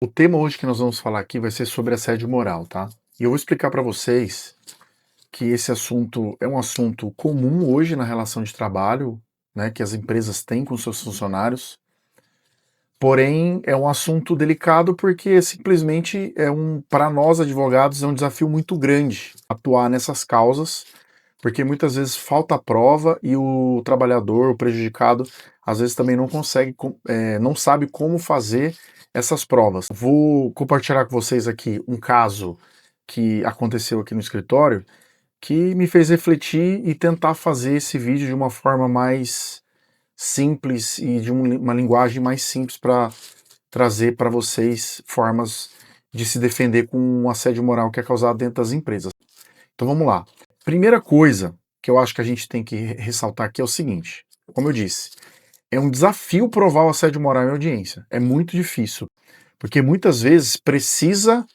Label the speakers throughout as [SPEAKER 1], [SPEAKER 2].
[SPEAKER 1] O tema hoje que nós vamos falar aqui vai ser sobre assédio moral, tá? E eu vou explicar para vocês que esse assunto é um assunto comum hoje na relação de trabalho, né, que as empresas têm com seus funcionários. Porém, é um assunto delicado porque simplesmente para nós advogados, é um desafio muito grande atuar nessas causas, porque muitas vezes falta prova e o trabalhador, o prejudicado, às vezes também não consegue, não sabe como fazer essas provas. Vou compartilhar com vocês aqui um caso que aconteceu aqui no escritório que me fez refletir e tentar fazer esse vídeo de uma forma mais simples e de uma linguagem mais simples para trazer para vocês formas de se defender com um assédio moral que é causado dentro das empresas. Então vamos lá. Primeira coisa que eu acho que a gente tem que ressaltar aqui é o seguinte: como eu disse, é um desafio provar o assédio moral em audiência. É muito difícil, porque muitas vezes precisa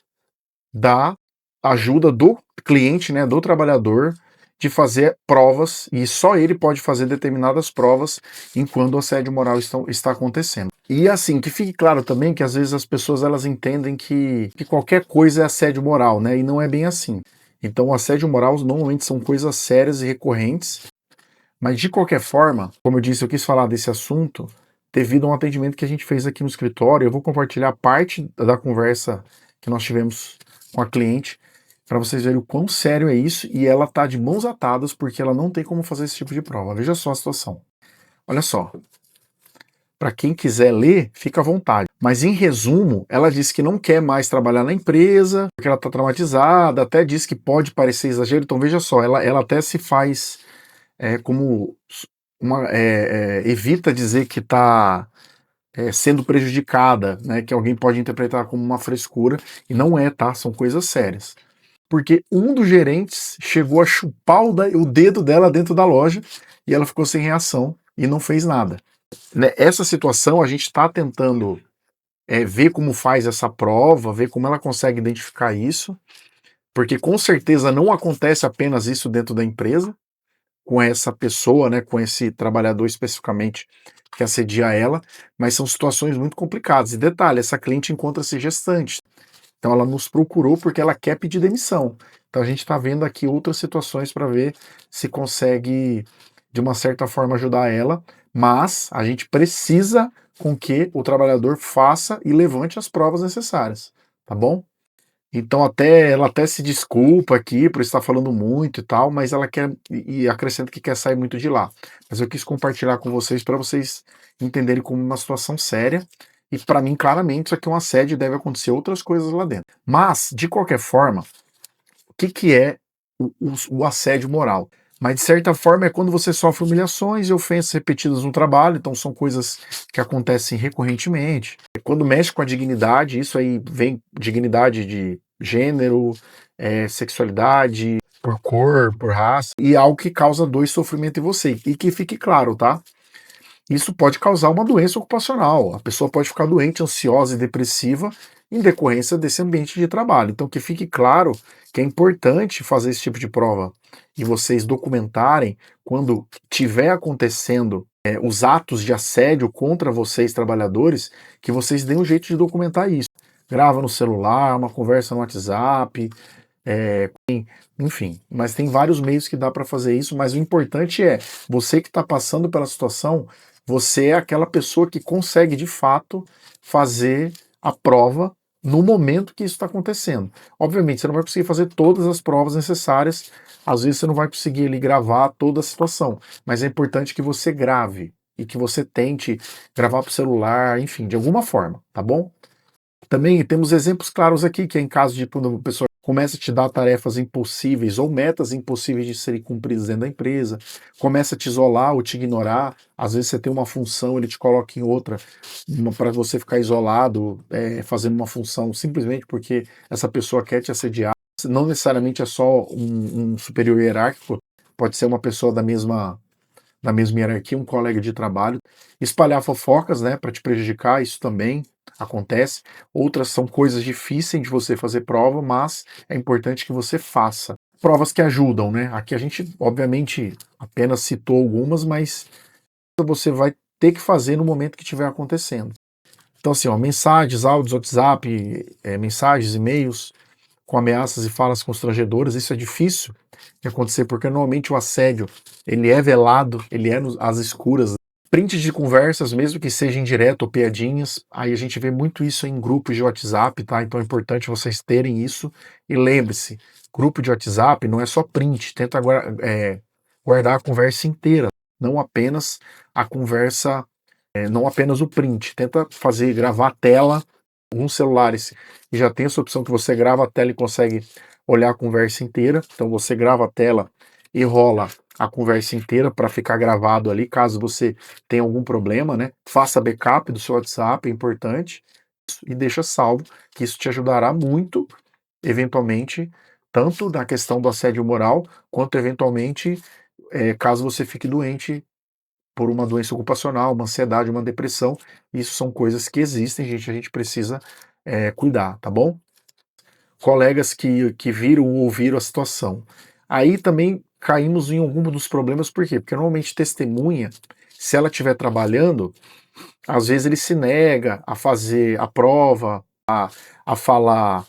[SPEAKER 1] da ajuda do cliente, né, do trabalhador, de fazer provas, e só ele pode fazer determinadas provas enquanto o assédio moral está acontecendo. E assim, que fique claro também que às vezes as pessoas elas entendem que qualquer coisa é assédio moral, né, e não é bem assim. Então o assédio moral normalmente são coisas sérias e recorrentes, mas de qualquer forma, como eu disse, eu quis falar desse assunto devido a um atendimento que a gente fez aqui no escritório. Eu vou compartilhar parte da conversa que nós tivemos com a cliente para vocês verem o quão sério é isso, e ela tá de mãos atadas porque ela não tem como fazer esse tipo de prova. Veja só a situação. Olha só. Para quem quiser ler, fica à vontade. Mas em resumo, ela disse que não quer mais trabalhar na empresa, porque ela está traumatizada, até disse que pode parecer exagero. Então veja só, ela até se faz como evita dizer que está sendo prejudicada, né, que alguém pode interpretar como uma frescura, e não é, tá? São coisas sérias. Porque um dos gerentes chegou a chupar o dedo dela dentro da loja e ela ficou sem reação e não fez nada. Essa situação a gente está tentando ver como faz essa prova, ver como ela consegue identificar isso, porque com certeza não acontece apenas isso dentro da empresa, com essa pessoa, né, com esse trabalhador especificamente que assedia ela, mas são situações muito complicadas. E detalhe, essa cliente encontra-se gestante, então ela nos procurou porque ela quer pedir demissão. Então a gente está vendo aqui outras situações para ver se consegue, de uma certa forma, ajudar ela, mas a gente precisa com que o trabalhador faça e levante as provas necessárias, tá bom? Então ela até se desculpa aqui por estar falando muito e tal, mas ela quer e acrescenta que quer sair muito de lá. Mas eu quis compartilhar com vocês para vocês entenderem como uma situação séria. E para mim, claramente, isso aqui é um assédio e deve acontecer outras coisas lá dentro. Mas, de qualquer forma, o que é o assédio moral? Mas, de certa forma, é quando você sofre humilhações e ofensas repetidas no trabalho, então são coisas que acontecem recorrentemente. Quando mexe com a dignidade, isso aí vem dignidade de gênero, sexualidade, por cor, por raça, e algo que causa dor e sofrimento em você. E que fique claro, tá? Isso pode causar uma doença ocupacional. A pessoa pode ficar doente, ansiosa e depressiva em decorrência desse ambiente de trabalho. Então, que fique claro que é importante fazer esse tipo de prova e vocês documentarem quando tiver acontecendo os atos de assédio contra vocês, trabalhadores, que vocês deem um jeito de documentar isso. Grava no celular, uma conversa no WhatsApp, enfim, mas tem vários meios que dá para fazer isso, mas o importante é, você que está passando pela situação, você é aquela pessoa que consegue de fato fazer a prova no momento que isso está acontecendo. Obviamente, você não vai conseguir fazer todas as provas necessárias, às vezes você não vai conseguir ali gravar toda a situação, mas é importante que você grave e que você tente gravar para o celular, enfim, de alguma forma, tá bom? Também temos exemplos claros aqui, que é em caso de quando a pessoa começa a te dar tarefas impossíveis ou metas impossíveis de serem cumpridas dentro da empresa, começa a te isolar ou te ignorar, às vezes você tem uma função, ele te coloca em outra para você ficar isolado, fazendo uma função simplesmente porque essa pessoa quer te assediar. Não necessariamente é só um superior hierárquico, pode ser uma pessoa da mesma hierarquia, um colega de trabalho. Espalhar fofocas, né, para te prejudicar, isso também acontece. Outras são coisas difíceis de você fazer prova, mas é importante que você faça. Provas que ajudam, né? Aqui a gente, obviamente, apenas citou algumas, mas você vai ter que fazer no momento que estiver acontecendo. Então, assim, ó, mensagens, áudios, WhatsApp, mensagens, e-mails com ameaças e falas constrangedoras, isso é difícil de acontecer, porque normalmente o assédio, ele é velado, ele é às escuras. Print de conversas, mesmo que seja indireto ou piadinhas, aí a gente vê muito isso em grupos de WhatsApp, tá? Então é importante vocês terem isso. E lembre-se, grupo de WhatsApp não é só print, tenta guardar a conversa inteira, não apenas a conversa, não apenas o print. Tenta gravar a tela. Alguns celulares que já tem essa opção que você grava a tela e consegue olhar a conversa inteira. Então você grava a tela e rola a conversa inteira para ficar gravado ali, caso você tenha algum problema, né? Faça backup do seu WhatsApp, é importante, e deixa salvo, que isso te ajudará muito, eventualmente, tanto na questão do assédio moral, quanto eventualmente, caso você fique doente por uma doença ocupacional, uma ansiedade, uma depressão. Isso são coisas que existem, gente, a gente precisa cuidar, tá bom? Colegas que viram ou ouviram a situação. Aí também caímos em algum dos problemas, por quê? Porque normalmente testemunha, se ela estiver trabalhando, às vezes ele se nega a fazer a prova, a falar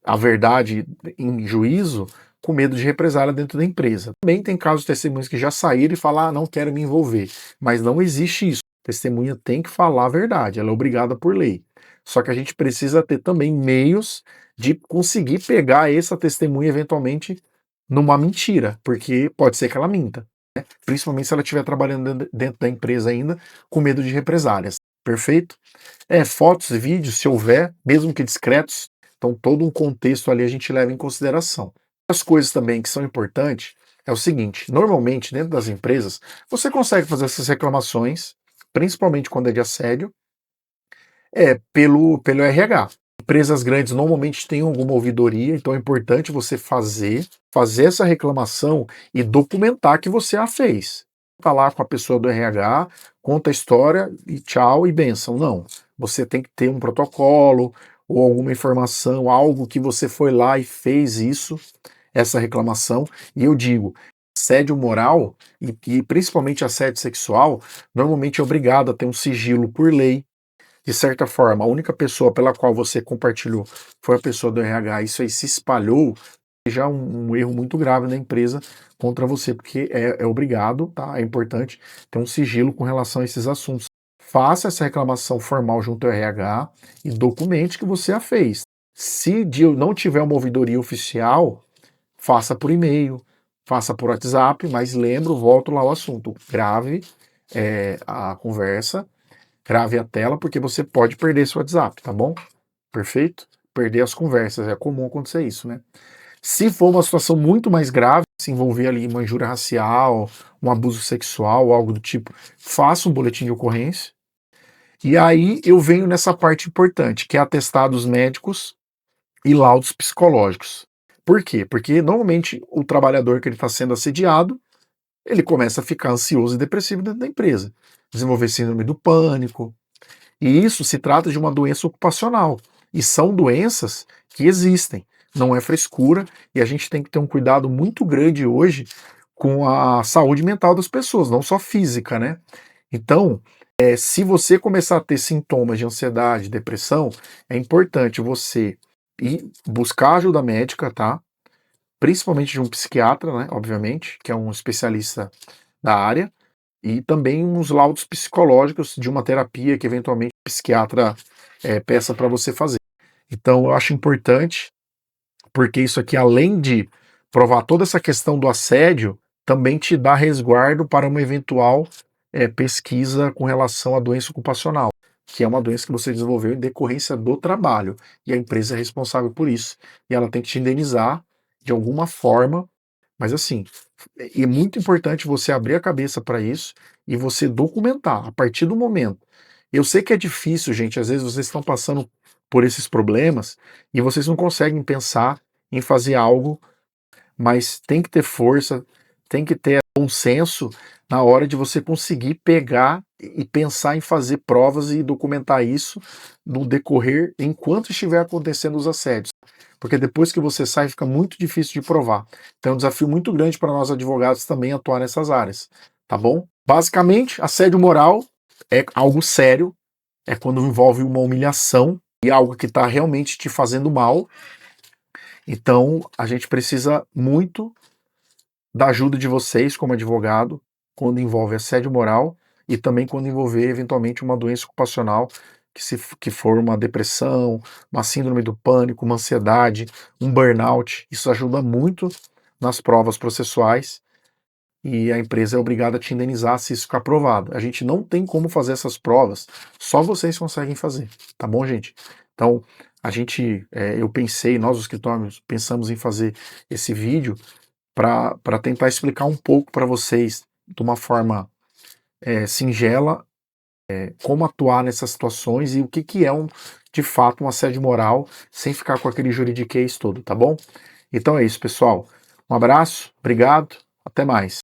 [SPEAKER 1] a verdade em juízo, com medo de represália dentro da empresa. Também tem casos de testemunhas que já saíram e falam, não quero me envolver. Mas não existe isso. A testemunha tem que falar a verdade, ela é obrigada por lei. Só que a gente precisa ter também meios de conseguir pegar essa testemunha eventualmente numa mentira, porque pode ser que ela minta, né? Principalmente se ela estiver trabalhando dentro da empresa ainda, com medo de represálias. Perfeito? Fotos e vídeos, se houver, mesmo que discretos, então todo um contexto ali a gente leva em consideração. As coisas também que são importantes é o seguinte, normalmente dentro das empresas, você consegue fazer essas reclamações, principalmente quando é de assédio, pelo RH. Empresas grandes normalmente têm alguma ouvidoria, então é importante você fazer essa reclamação e documentar que você a fez. Falar com a pessoa do RH, conta a história e tchau e benção. Não. Você tem que ter um protocolo ou alguma informação, algo que você foi lá e fez isso, essa reclamação. E eu digo, assédio moral e principalmente assédio sexual, normalmente é obrigado a ter um sigilo por lei. De certa forma, a única pessoa pela qual você compartilhou foi a pessoa do RH, isso aí se espalhou, já é um erro muito grave na empresa contra você, porque é obrigado, tá? É importante ter um sigilo com relação a esses assuntos. Faça essa reclamação formal junto ao RH e documente que você a fez. Se não tiver uma ouvidoria oficial, faça por e-mail, faça por WhatsApp, mas volto lá ao assunto. Grave a conversa, grave a tela, porque você pode perder seu WhatsApp, tá bom? Perfeito? Perder as conversas, é comum acontecer isso, né? Se for uma situação muito mais grave, se envolver ali uma injúria racial, um abuso sexual, algo do tipo, faça um boletim de ocorrência. E aí eu venho nessa parte importante, que é atestados médicos e laudos psicológicos. Por quê? Porque normalmente o trabalhador que ele está sendo assediado, ele começa a ficar ansioso e depressivo dentro da empresa, desenvolver síndrome do pânico. E isso se trata de uma doença ocupacional. E são doenças que existem. Não é frescura e a gente tem que ter um cuidado muito grande hoje com a saúde mental das pessoas, não só física, né? Então, se você começar a ter sintomas de ansiedade, depressão, é importante você ir buscar ajuda médica, tá? Principalmente de um psiquiatra, né? Obviamente, que é um especialista da área, e também uns laudos psicológicos de uma terapia que eventualmente o psiquiatra peça para você fazer. Então, eu acho importante, porque isso aqui, além de provar toda essa questão do assédio, também te dá resguardo para uma eventual pesquisa com relação à doença ocupacional, que é uma doença que você desenvolveu em decorrência do trabalho, e a empresa é responsável por isso, e ela tem que te indenizar de alguma forma, mas assim, é muito importante você abrir a cabeça para isso e você documentar a partir do momento. Eu sei que é difícil, gente, às vezes vocês estão passando por esses problemas e vocês não conseguem pensar em fazer algo, mas tem que ter força, tem que ter bom senso na hora de você conseguir pegar e pensar em fazer provas e documentar isso no decorrer enquanto estiver acontecendo os assédios. Porque depois que você sai, fica muito difícil de provar. Então é um desafio muito grande para nós advogados também atuar nessas áreas, tá bom? Basicamente, assédio moral é algo sério, é quando envolve uma humilhação e algo que está realmente te fazendo mal. Então, a gente precisa muito da ajuda de vocês como advogado quando envolve assédio moral e também quando envolver eventualmente uma doença ocupacional, que for uma depressão, uma síndrome do pânico, uma ansiedade, um burnout. Isso ajuda muito nas provas processuais e a empresa é obrigada a te indenizar se isso ficar provado. A gente não tem como fazer essas provas, só vocês conseguem fazer, tá bom, gente? Então, eu pensei, nós, os escritórios, pensamos em fazer esse vídeo para tentar explicar um pouco para vocês, de uma forma singela, como atuar nessas situações e o que é de fato um assédio moral, sem ficar com aquele juridiquês todo, tá bom? Então é isso, pessoal. Um abraço, obrigado, até mais.